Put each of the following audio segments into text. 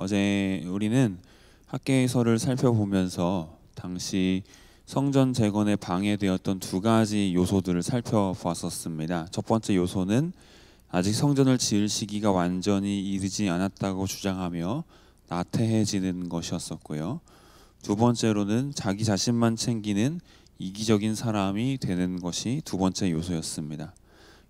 어제 우리는 학개서를 살펴보면서 당시 성전 재건에 방해되었던 두 가지 요소들을 살펴보았었습니다. 첫 번째 요소는 아직 성전을 지을 시기가 완전히 이르지 않았다고 주장하며 나태해지는 것이었었고요. 두 번째로는 자기 자신만 챙기는 이기적인 사람이 되는 것이 두 번째 요소였습니다.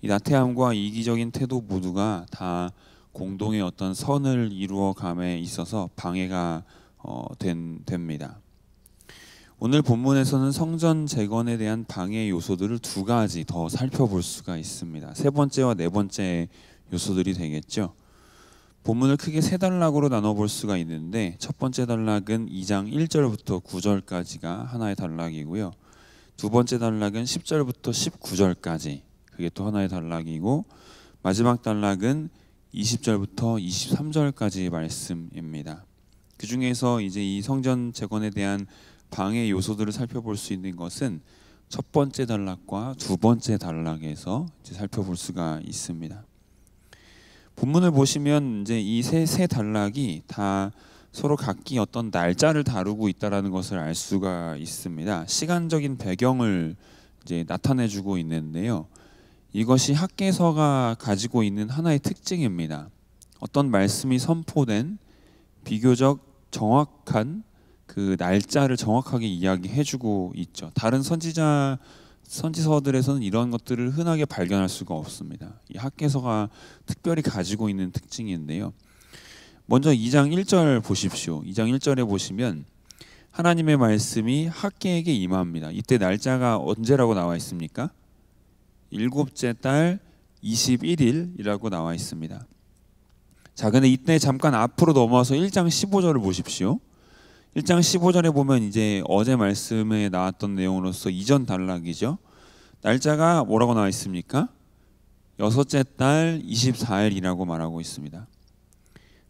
이 나태함과 이기적인 태도 모두가 다 공동의 어떤 선을 이루어감에 있어서 방해가 됩니다. 오늘 본문에서는 성전 재건에 대한 방해 요소들을 두 가지 더 살펴볼 수가 있습니다. 세 번째와 네 번째 요소들이 되겠죠. 본문을 크게 세 단락으로 나눠볼 수가 있는데 첫 번째 단락은 2장 1절부터 9절까지가 하나의 단락이고요. 두 번째 단락은 10절부터 19절까지 그게 또 하나의 단락이고 마지막 단락은 20절부터 23절까지의 말씀입니다. 그 중에서 이제 이 성전 재건에 대한 방해 요소들을 살펴볼 수 있는 것은 첫 번째 단락과 두 번째 단락에서 이제 살펴볼 수가 있습니다. 본문을 보시면 이제 이 세 단락이 다 서로 각기 어떤 날짜를 다루고 있다라는 것을 알 수가 있습니다. 시간적인 배경을 이제 나타내주고 있는데요. 이것이 학개서가 가지고 있는 하나의 특징입니다. 어떤 말씀이 선포된 비교적 정확한 그 날짜를 정확하게 이야기해주고 있죠. 다른 선지서들에서는 이런 것들을 흔하게 발견할 수가 없습니다. 이 학개서가 특별히 가지고 있는 특징인데요. 먼저 2장 1절 보십시오. 2장 1절에 보시면 하나님의 말씀이 학개에게 임합니다. 이때 날짜가 언제라고 나와 있습니까? 일곱째 달 21일이라고 나와 있습니다. 자, 근데 이때 잠깐 앞으로 넘어와서 1장 15절을 보십시오. 1장 15절에 보면 이제 어제 말씀에 나왔던 내용으로서 이전 단락이죠. 날짜가 뭐라고 나와 있습니까? 여섯째 달 24일이라고 말하고 있습니다.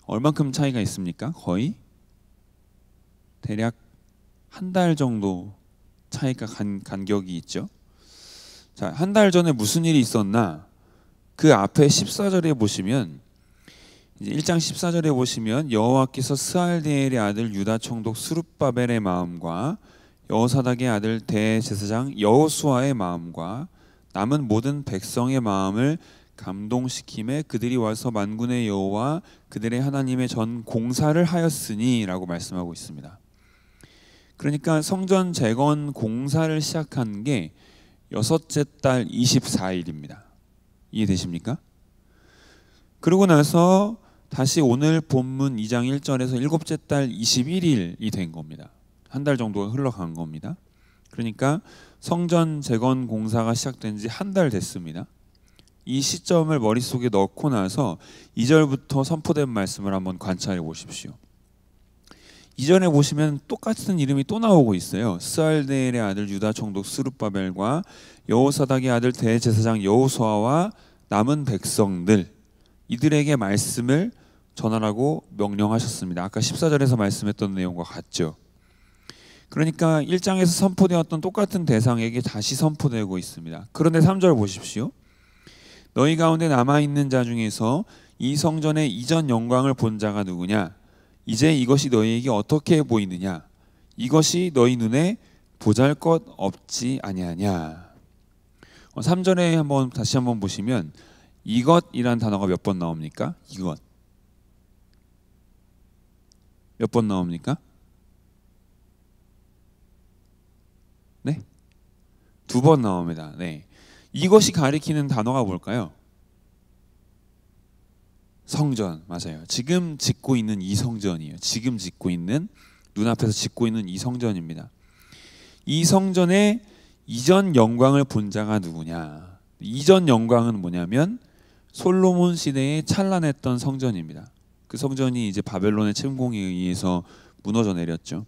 얼만큼 차이가 있습니까? 거의 대략 한 달 정도 차이가 간격이 있죠. 자, 한 달 전에 무슨 일이 있었나? 그 앞에 14절에 보시면 이제 1장 14절에 보시면 여호와께서 스알디엘의 아들 유다 총독 스룹바벨의 마음과 여호사닥의 아들 대제사장 여호수아의 마음과 남은 모든 백성의 마음을 감동시킴에 그들이 와서 만군의 여호와 그들의 하나님의 전 공사를 하였으니라고 말씀하고 있습니다. 그러니까 성전 재건 공사를 시작한 게 여섯째 달 24일입니다. 이해되십니까? 그러고 나서 다시 오늘 본문 2장 1절에서 일곱째 달 21일이 된 겁니다. 한 달 정도가 흘러간 겁니다. 그러니까 성전 재건 공사가 시작된 지 한 달 됐습니다. 이 시점을 머릿속에 넣고 나서 2절부터 선포된 말씀을 한번 관찰해 보십시오. 이전에 보시면 똑같은 이름이 또 나오고 있어요. 스알디엘의 아들 유다 총독 스룹바벨과 여호사닥의 아들 대제사장 여호수아와 남은 백성들 이들에게 말씀을 전하라고 명령하셨습니다. 아까 14절에서 말씀했던 내용과 같죠. 그러니까 1장에서 선포되었던 똑같은 대상에게 다시 선포되고 있습니다. 그런데 3절 보십시오. 너희 가운데 남아있는 자 중에서 이 성전의 이전 영광을 본 자가 누구냐? 이제 이것이 너희에게 어떻게 보이느냐? 이것이 너희 눈에 보잘것 없지 아니하냐? 3절에 다시 한번 보시면 이것이라는 단어가 몇 번 나옵니까? 이것. 몇 번 나옵니까? 네? 2번 나옵니다. 네. 이것이 가리키는 단어가 뭘까요? 성전, 맞아요. 지금 짓고 있는 이 성전이에요. 지금 짓고 있는, 눈앞에서 짓고 있는 이 성전입니다. 이 성전의 이전 영광을 본 자가 누구냐? 이전 영광은 뭐냐면 솔로몬 시대에 찬란했던 성전입니다. 그 성전이 이제 바벨론의 침공에 의해서 무너져 내렸죠.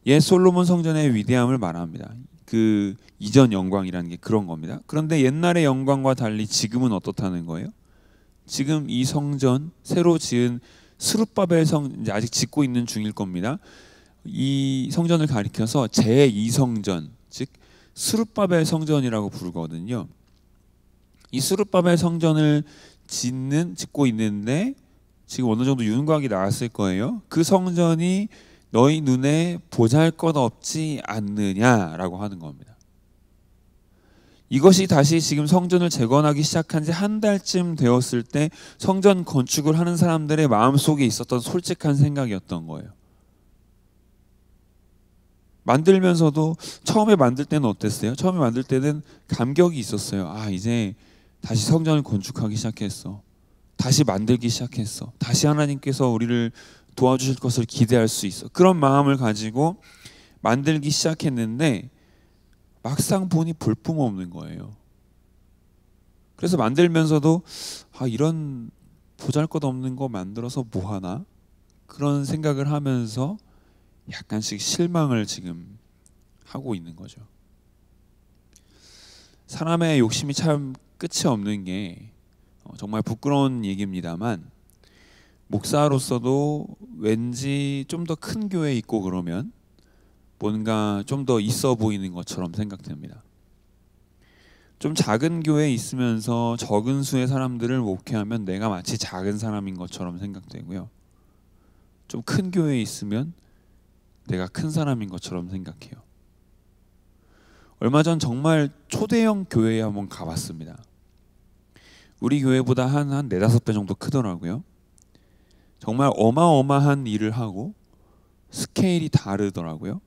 옛 솔로몬 성전의 위대함을 말합니다. 그 이전 영광이라는 게 그런 겁니다. 그런데 옛날의 영광과 달리 지금은 어떻다는 거예요? 지금 이 성전 새로 지은 스룹바벨 이제 아직 짓고 있는 중일 겁니다. 이 성전을 가리켜서 제2성전, 즉 스룹바벨 성전이라고 부르거든요. 이 스룹바벨 성전을 짓고 있는데 지금 어느 정도 윤곽이 나왔을 거예요. 그 성전이 너희 눈에 보잘것없지 않느냐라고 하는 겁니다. 이것이 다시 지금 성전을 재건하기 시작한 지 한 달쯤 되었을 때 성전 건축을 하는 사람들의 마음속에 있었던 솔직한 생각이었던 거예요. 만들면서도 처음에 만들 때는 어땠어요? 처음에 만들 때는 감격이 있었어요. 아, 이제 다시 성전을 건축하기 시작했어. 다시 만들기 시작했어. 다시 하나님께서 우리를 도와주실 것을 기대할 수 있어. 그런 마음을 가지고 만들기 시작했는데 막상 보니 볼품없는 거예요. 그래서 만들면서도 이런 보잘것없는 거 만들어서 뭐하나? 그런 생각을 하면서 약간씩 실망을 지금 하고 있는 거죠. 사람의 욕심이 참 끝이 없는 게 정말 부끄러운 얘기입니다만, 목사로서도 왠지 좀 더 큰 교회에 있고 그러면 뭔가 좀 더 있어 보이는 것처럼 생각됩니다. 좀 작은 교회에 있으면서 적은 수의 사람들을 목회하면 내가 마치 작은 사람인 것처럼 생각되고요. 좀 큰 교회에 있으면 내가 큰 사람인 것처럼 생각해요. 얼마 전 정말 초대형 교회에 한번 가봤습니다. 우리 교회보다 한 4-5배 정도 크더라고요. 정말 어마어마한 일을 하고 스케일이 다르더라고요.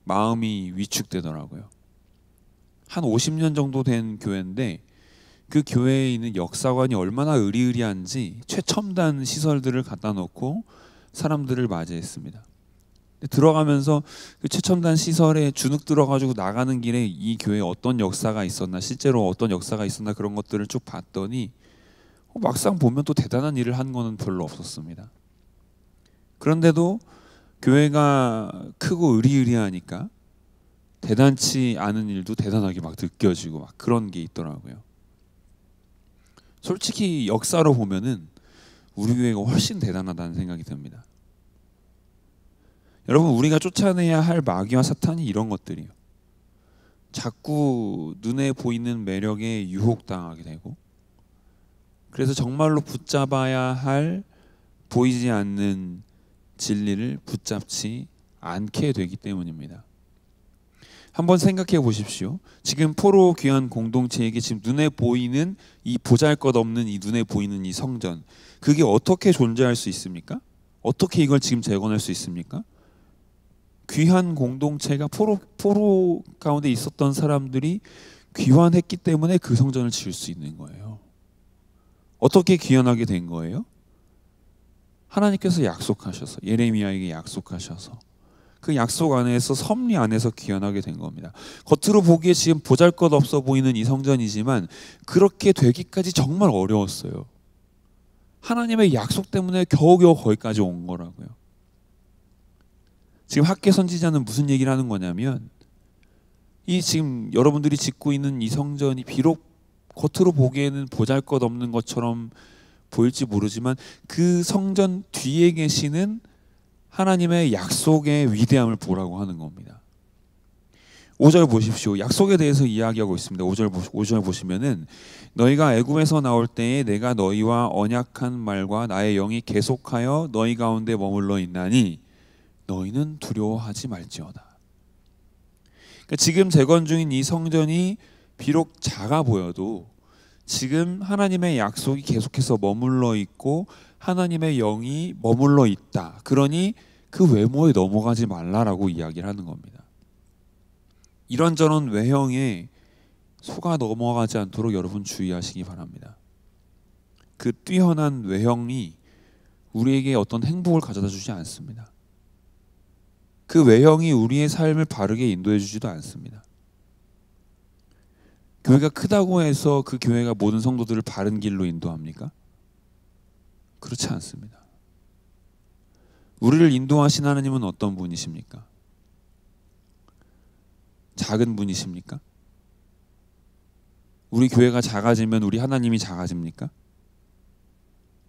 마음이 위축되더라고요. 한 50년 정도 된 교회인데 그 교회에 있는 역사관이 얼마나 으리으리한지 최첨단 시설들을 갖다 놓고 사람들을 맞이했습니다. 들어가면서 그 최첨단 시설에 주눅 들어가지고 나가는 길에 이 교회에 어떤 역사가 있었나, 실제로 어떤 역사가 있었나, 그런 것들을 쭉 봤더니 막상 보면 또 대단한 일을 한 거는 별로 없었습니다. 그런데도 교회가 크고 으리으리하니까 대단치 않은 일도 대단하게 막 느껴지고 막 그런 게 있더라고요. 솔직히 역사로 보면은 우리 교회가 훨씬 대단하다는 생각이 듭니다. 여러분, 우리가 쫓아내야 할 마귀와 사탄이 이런 것들이에요. 자꾸 눈에 보이는 매력에 유혹당하게 되고, 그래서 정말로 붙잡아야 할 보이지 않는 진리를 붙잡지 않게 되기 때문입니다. 한번 생각해 보십시오. 지금 포로 귀한 공동체에게 지금 눈에 보이는 이 보잘것없는 이 눈에 보이는 이 성전, 그게 어떻게 존재할 수 있습니까? 어떻게 이걸 지금 재건할 수 있습니까? 귀한 공동체가 포로 가운데 있었던 사람들이 귀환했기 때문에 그 성전을 지을 수 있는 거예요. 어떻게 귀환하게 된 거예요? 하나님께서 약속하셔서, 예레미야에게 약속하셔서 그 약속 안에서, 섭리 안에서 귀환하게 된 겁니다. 겉으로 보기에 지금 보잘것없어 보이는 이 성전이지만 그렇게 되기까지 정말 어려웠어요. 하나님의 약속 때문에 겨우겨우 거기까지 온 거라고요. 지금 학계 선지자는 무슨 얘기를 하는 거냐면, 이 지금 여러분들이 짓고 있는 이 성전이 비록 겉으로 보기에는 보잘것없는 것처럼 보일지 모르지만 그 성전 뒤에 계시는 하나님의 약속의 위대함을 보라고 하는 겁니다. 5절 보십시오. 약속에 대해서 이야기하고 있습니다. 5절 보시면은, 너희가 애굽에서 나올 때에 내가 너희와 언약한 말과 나의 영이 계속하여 너희 가운데 머물러 있나니 너희는 두려워하지 말지어다. 그러니까 지금 재건 중인 이 성전이 비록 작아 보여도 지금 하나님의 약속이 계속해서 머물러 있고 하나님의 영이 머물러 있다. 그러니 그 외모에 넘어가지 말라라고 이야기를 하는 겁니다. 이런저런 외형에 속아 넘어가지 않도록 여러분 주의하시기 바랍니다. 그 뛰어난 외형이 우리에게 어떤 행복을 가져다 주지 않습니다. 그 외형이 우리의 삶을 바르게 인도해 주지도 않습니다. 교회가 크다고 해서 그 교회가 모든 성도들을 바른 길로 인도합니까? 그렇지 않습니다. 우리를 인도하신 하나님은 어떤 분이십니까? 작은 분이십니까? 우리 교회가 작아지면 우리 하나님이 작아집니까?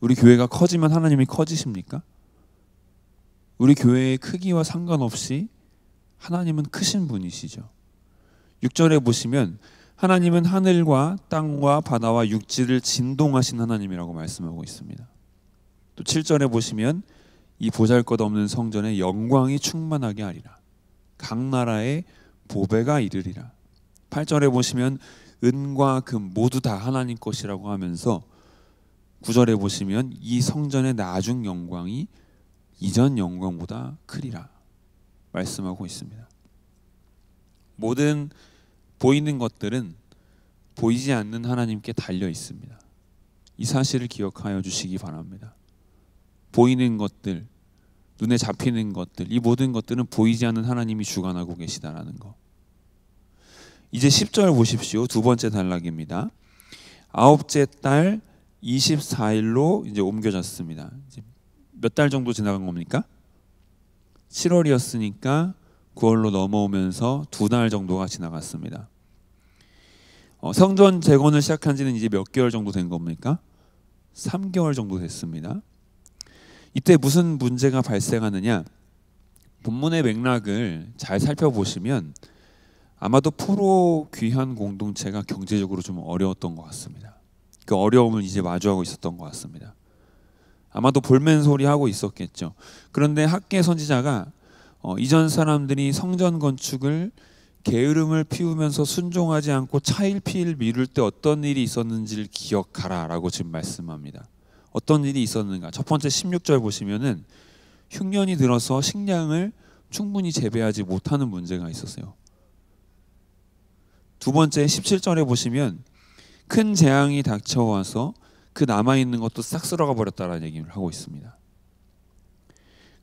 우리 교회가 커지면 하나님이 커지십니까? 우리 교회의 크기와 상관없이 하나님은 크신 분이시죠. 6절에 보시면 하나님은 하늘과 땅과 바다와 육지를 진동하신 하나님이라고 말씀하고 있습니다. 또 7절에 보시면 이 보잘것없는 성전에 영광이 충만하게 하리라. 각 나라의 보배가 이르리라. 8절에 보시면 은과 금 모두 다 하나님 것이라고 하면서 9절에 보시면 이 성전의 나중 영광이 이전 영광보다 크리라 말씀하고 있습니다. 모든 보이는 것들은 보이지 않는 하나님께 달려 있습니다. 이 사실을 기억하여 주시기 바랍니다. 보이는 것들, 눈에 잡히는 것들, 이 모든 것들은 보이지 않는 하나님이 주관하고 계시다라는 거. 이제 10절 보십시오. 두 번째 단락입니다. 아홉째 달 24일로 이제 옮겨졌습니다. 몇 달 정도 지나간 겁니까? 7월이었으니까 9월로 넘어오면서 2달 정도가 지나갔습니다. 성전 재건을 시작한 지는 이제 몇 개월 정도 된 겁니까? 3개월 정도 됐습니다. 이때 무슨 문제가 발생하느냐? 본문의 맥락을 잘 살펴보시면 아마도 포로 귀환 공동체가 경제적으로 좀 어려웠던 것 같습니다. 그 어려움을 이제 마주하고 있었던 것 같습니다. 아마도 볼멘소리 하고 있었겠죠. 그런데 학계 선지자가 이전 사람들이 성전 건축을 게으름을 피우면서 순종하지 않고 차일피일 미룰 때 어떤 일이 있었는지를 기억하라 라고 지금 말씀합니다. 어떤 일이 있었는가? 첫 번째 16절 보시면은 흉년이 들어서 식량을 충분히 재배하지 못하는 문제가 있었어요. 두 번째 17절에 보시면 큰 재앙이 닥쳐와서 그 남아있는 것도 싹 쓸어가 버렸다라는 얘기를 하고 있습니다.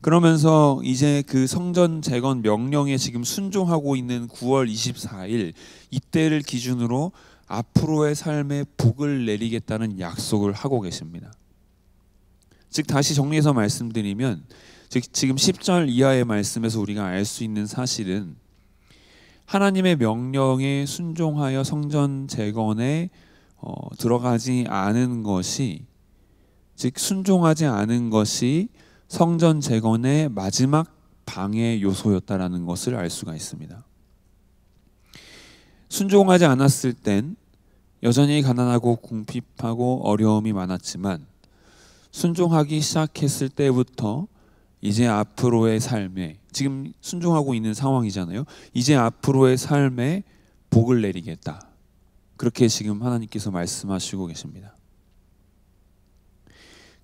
그러면서 이제 그 성전 재건 명령에 지금 순종하고 있는 9월 24일 이때를 기준으로 앞으로의 삶에 복을 내리겠다는 약속을 하고 계십니다. 즉 다시 정리해서 말씀드리면 즉 지금 10절 이하의 말씀에서 우리가 알 수 있는 사실은 하나님의 명령에 순종하여 성전 재건에 들어가지 않은 것이 즉 순종하지 않은 것이 성전 재건의 마지막 방해 요소였다라는 것을 알 수가 있습니다. 순종하지 않았을 땐 여전히 가난하고 궁핍하고 어려움이 많았지만 순종하기 시작했을 때부터 이제 앞으로의 삶에 지금 순종하고 있는 상황이잖아요. 이제 앞으로의 삶에 복을 내리겠다. 그렇게 지금 하나님께서 말씀하시고 계십니다.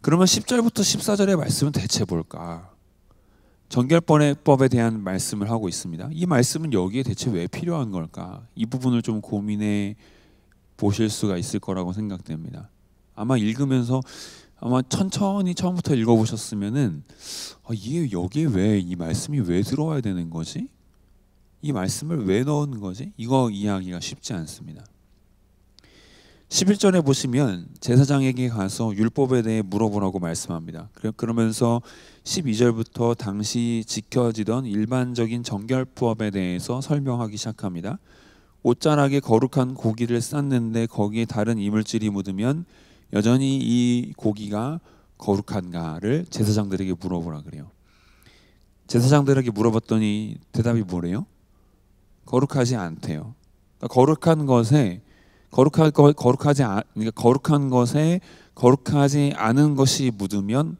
그러면 10절부터 14절의 말씀은 대체 뭘까? 정결법에 대한 말씀을 하고 있습니다. 이 말씀은 여기에 대체 왜 필요한 걸까? 이 부분을 좀 고민해 보실 수가 있을 거라고 생각됩니다. 아마 읽으면서 아마 천천히 처음부터 읽어보셨으면은 이게 여기에 왜 이 말씀이 왜 들어와야 되는 거지? 이 말씀을 왜 넣은 거지? 이거 이해하기가 쉽지 않습니다. 11절에 보시면 제사장에게 가서 율법에 대해 물어보라고 말씀합니다. 그러면서 12절부터 당시 지켜지던 일반적인 정결법에 대해서 설명하기 시작합니다. 옷자락에 거룩한 고기를 쌌는데 거기에 다른 이물질이 묻으면 여전히 이 고기가 거룩한가를 제사장들에게 물어보라 그래요. 제사장들에게 물어봤더니 대답이 뭐래요? 거룩하지 않대요. 그러니까 거룩한 것에 거룩하지 않은 것이 묻으면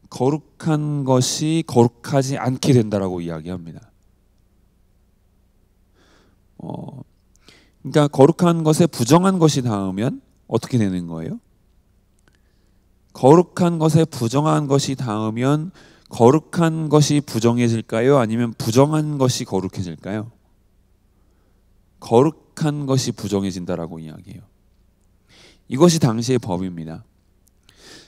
거룩한 것이 거룩하지 않게 된다라고 이야기합니다. 그러니까 거룩한 것에 부정한 것이 닿으면 어떻게 되는 거예요? 거룩한 것에 부정한 것이 닿으면 거룩한 것이 부정해질까요? 아니면 부정한 것이 거룩해질까요? 거룩한 것이 부정해진다라고 이야기해요. 이것이 당시의 법입니다.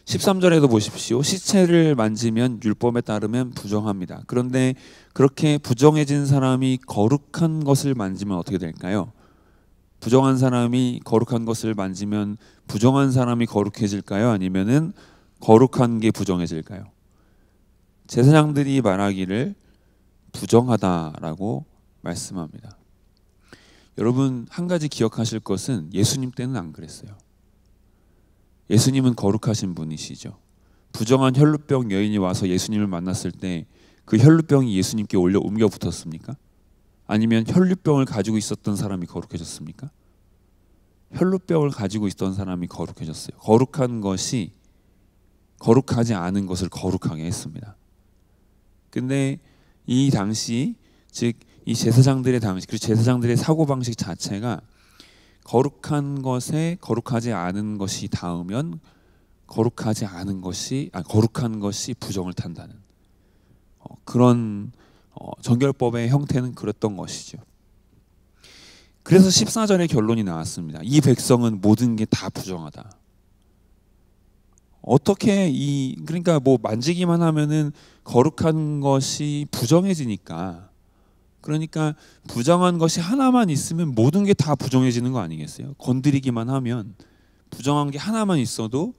13절에도 보십시오. 시체를 만지면 율법에 따르면 부정합니다. 그런데 그렇게 부정해진 사람이 거룩한 것을 만지면 어떻게 될까요? 부정한 사람이 거룩한 것을 만지면 부정한 사람이 거룩해질까요? 아니면은 거룩한 게 부정해질까요? 제사장들이 말하기를 부정하다라고 말씀합니다. 여러분 한 가지 기억하실 것은 예수님 때는 안 그랬어요. 예수님은 거룩하신 분이시죠. 부정한 혈루병 여인이 와서 예수님을 만났을 때 그 혈루병이 예수님께 옮겨 붙었습니까? 아니면 혈루병을 가지고 있었던 사람이 거룩해졌습니까? 혈루병을 가지고 있던 사람이 거룩해졌어요. 거룩한 것이 거룩하지 않은 것을 거룩하게 했습니다. 근데 이 당시, 즉 이 제사장들의 당시, 그리고 제사장들의 사고방식 자체가 거룩한 것에 거룩하지 않은 것이 닿으면 거룩한 것이 부정을 탄다는 그런 정결법의 형태는 그랬던 것이죠. 그래서 14절의 결론이 나왔습니다. 이 백성은 모든 게 다 부정하다. 어떻게 그러니까 뭐 만지기만 하면은 거룩한 것이 부정해지니까, 그러니까 부정한 것이 하나만 있으면 모든 게 다 부정해지는 거 아니겠어요? 건드리기만 하면, 부정한 게 하나만 있어도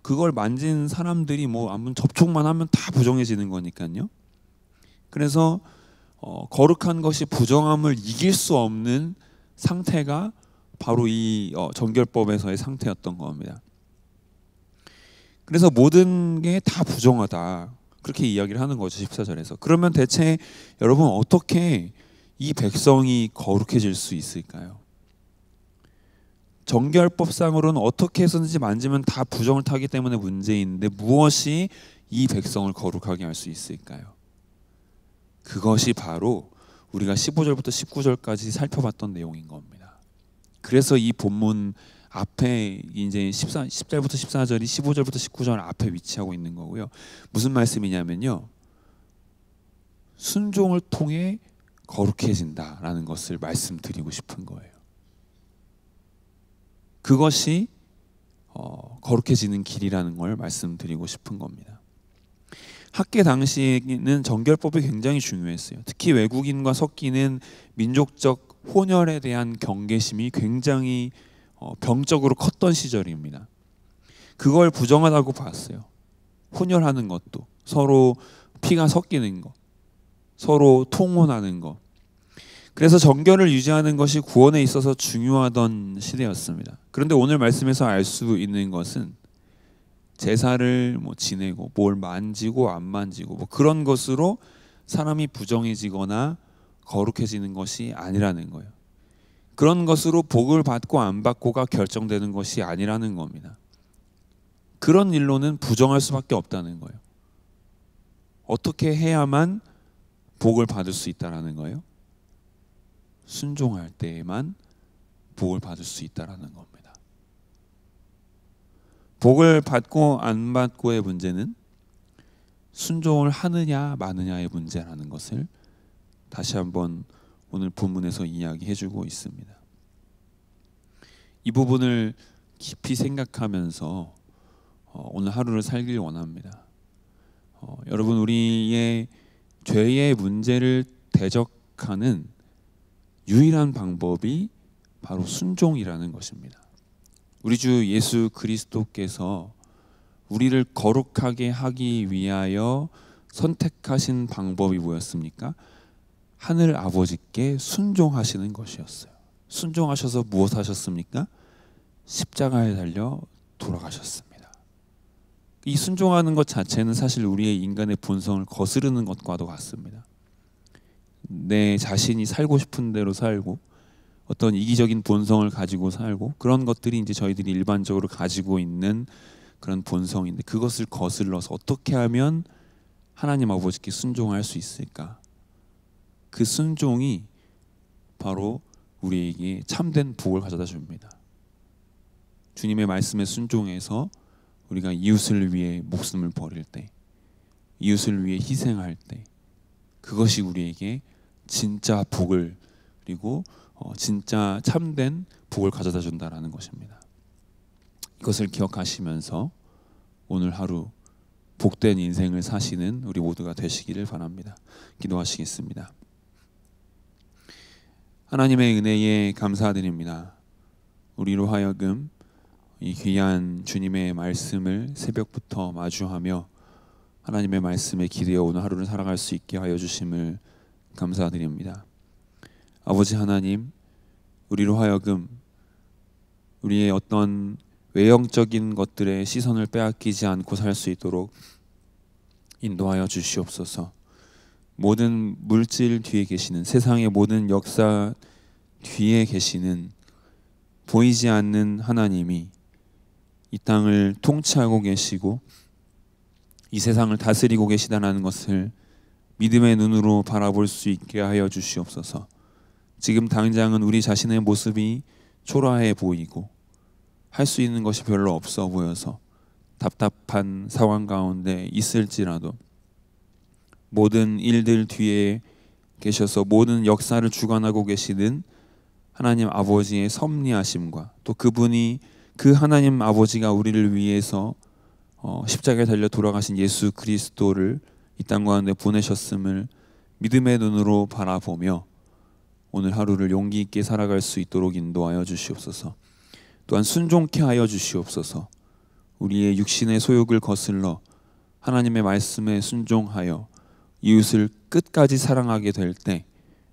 그걸 만진 사람들이 뭐 아무 접촉만 하면 다 부정해지는 거니까요. 그래서 거룩한 것이 부정함을 이길 수 없는 상태가 바로 이 정결법에서의 상태였던 겁니다. 그래서 모든 게 다 부정하다, 그렇게 이야기를 하는 거죠, 14절에서. 그러면 대체 여러분, 어떻게 이 백성이 거룩해질 수 있을까요? 정결법상으로는 어떻게 해서든지 만지면 다 부정을 타기 때문에 문제인데, 무엇이 이 백성을 거룩하게 할 수 있을까요? 그것이 바로 우리가 15절부터 19절까지 살펴봤던 내용인 겁니다. 그래서 이 본문 앞에 이제 10절부터 14절이 15절부터 19절 앞에 위치하고 있는 거고요. 무슨 말씀이냐면요, 순종을 통해 거룩해진다라는 것을 말씀드리고 싶은 거예요. 그것이 거룩해지는 길이라는 걸 말씀드리고 싶은 겁니다. 학계 당시에는 정결법이 굉장히 중요했어요. 특히 외국인과 섞이는 민족적 혼혈에 대한 경계심이 굉장히 병적으로 컸던 시절입니다. 그걸 부정하다고 봤어요. 혼혈하는 것도, 서로 피가 섞이는 것, 서로 통혼하는 것. 그래서 정결을 유지하는 것이 구원에 있어서 중요하던 시대였습니다. 그런데 오늘 말씀에서 알 수 있는 것은 제사를 지내고 뭘 만지고 안 만지고 그런 것으로 사람이 부정해지거나 거룩해지는 것이 아니라는 거예요. 그런 것으로 복을 받고 안 받고가 결정되는 것이 아니라는 겁니다. 그런 일로는 부정할 수밖에 없다는 거예요. 어떻게 해야만 복을 받을 수 있다라는 거예요? 순종할 때에만 복을 받을 수 있다라는 겁니다. 복을 받고 안 받고의 문제는 순종을 하느냐 마느냐의 문제라는 것을 다시 한번 오늘 본문에서 이야기해주고 있습니다. 이 부분을 깊이 생각하면서 오늘 하루를 살길 원합니다. 여러분, 우리의 죄의 문제를 대적하는 유일한 방법이 바로 순종이라는 것입니다. 우리 주 예수 그리스도께서 우리를 거룩하게 하기 위하여 선택하신 방법이 뭐였습니까? 하늘 아버지께 순종하시는 것이었어요. 순종하셔서 무엇 하셨습니까? 십자가에 달려 돌아가셨습니다. 이 순종하는 것 자체는 사실 우리의 인간의 본성을 거스르는 것과도 같습니다. 내 자신이 살고 싶은 대로 살고 어떤 이기적인 본성을 가지고 살고, 그런 것들이 이제 저희들이 일반적으로 가지고 있는 그런 본성인데, 그것을 거슬러서 어떻게 하면 하나님 아버지께 순종할 수 있을까? 그 순종이 바로 우리에게 참된 복을 가져다 줍니다. 주님의 말씀에 순종해서 우리가 이웃을 위해 목숨을 버릴 때, 이웃을 위해 희생할 때, 그것이 우리에게 진짜 복을, 그리고 진짜 참된 복을 가져다 준다라는 것입니다. 이것을 기억하시면서 오늘 하루 복된 인생을 사시는 우리 모두가 되시기를 바랍니다. 기도하시겠습니다. 하나님의 은혜에 감사드립니다. 우리로 하여금 이 귀한 주님의 말씀을 새벽부터 마주하며 하나님의 말씀에 기대어 오늘 하루를 살아갈 수 있게 하여 주심을 감사드립니다. 아버지 하나님, 우리로 하여금 우리의 어떤 외형적인 것들의 시선을 빼앗기지 않고 살 수 있도록 인도하여 주시옵소서. 모든 물질 뒤에 계시는, 세상의 모든 역사 뒤에 계시는 보이지 않는 하나님이 이 땅을 통치하고 계시고 이 세상을 다스리고 계시다는 것을 믿음의 눈으로 바라볼 수 있게 하여 주시옵소서. 지금 당장은 우리 자신의 모습이 초라해 보이고 할 수 있는 것이 별로 없어 보여서 답답한 상황 가운데 있을지라도 모든 일들 뒤에 계셔서 모든 역사를 주관하고 계시는 하나님 아버지의 섭리하심과 또 그분이 그 하나님 아버지가 우리를 위해서 십자가에 달려 돌아가신 예수 그리스도를 이 땅 가운데 보내셨음을 믿음의 눈으로 바라보며 오늘 하루를 용기 있게 살아갈 수 있도록 인도하여 주시옵소서. 또한 순종케 하여 주시옵소서. 우리의 육신의 소욕을 거슬러 하나님의 말씀에 순종하여 이웃을 끝까지 사랑하게 될 때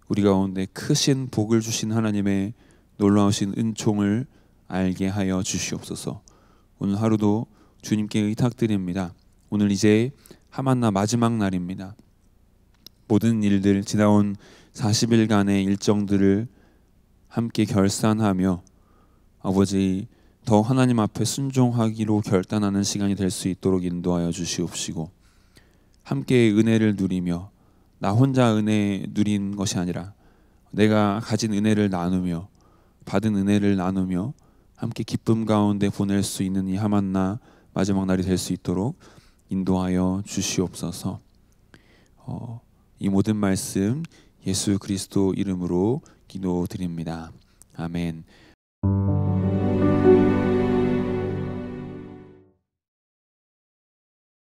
우리 가운데 크신 복을 주신 하나님의 놀라우신 은총을 알게 하여 주시옵소서. 오늘 하루도 주님께 의탁드립니다. 오늘 이제 하만나 마지막 날입니다. 모든 일들 지나온 40일간의 일정들을 함께 결산하며 아버지 더 하나님 앞에 순종하기로 결단하는 시간이 될 수 있도록 인도하여 주시옵시고 함께 은혜를 누리며 나 혼자 은혜 누린 것이 아니라 내가 가진 은혜를 나누며 받은 은혜를 나누며 함께 기쁨 가운데 보낼 수 있는 이 하만나 마지막 날이 될 수 있도록 인도하여 주시옵소서. 이 모든 말씀 예수 그리스도 이름으로 기도드립니다. 아멘.